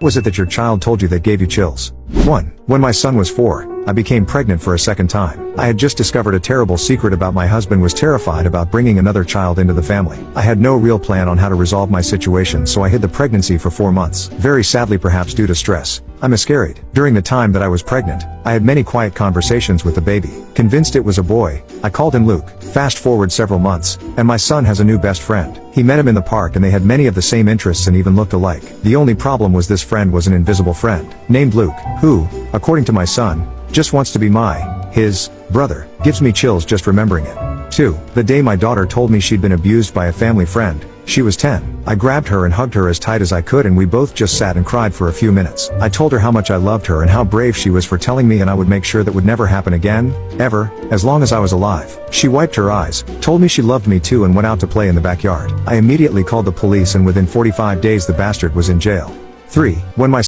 Was it that your child told you that gave you chills? 1. When my son was 4, I became pregnant for a second time. I had just discovered a terrible secret about my husband, was terrified about bringing another child into the family. I had no real plan on how to resolve my situation, so I hid the pregnancy for 4 months. Very sadly, perhaps due to stress, I miscarried. During the time that I was pregnant, I had many quiet conversations with the baby. Convinced it was a boy, I called him Luke. Fast forward several months, and my son has a new best friend. He met him in the park and they had many of the same interests and even looked alike. The only problem was this friend was an invisible friend, named Luke, who, according to my son, just wants to be his brother. Gives me chills just remembering it. 2. The day my daughter told me she'd been abused by a family friend. She was 10. I grabbed her and hugged her as tight as I could, and we both just sat and cried for a few minutes. I told her how much I loved her and how brave she was for telling me, and I would make sure that would never happen again, ever, as long as I was alive. She wiped her eyes, told me she loved me too, and went out to play in the backyard. I immediately called the police, and within 45 days the bastard was in jail. 3. When my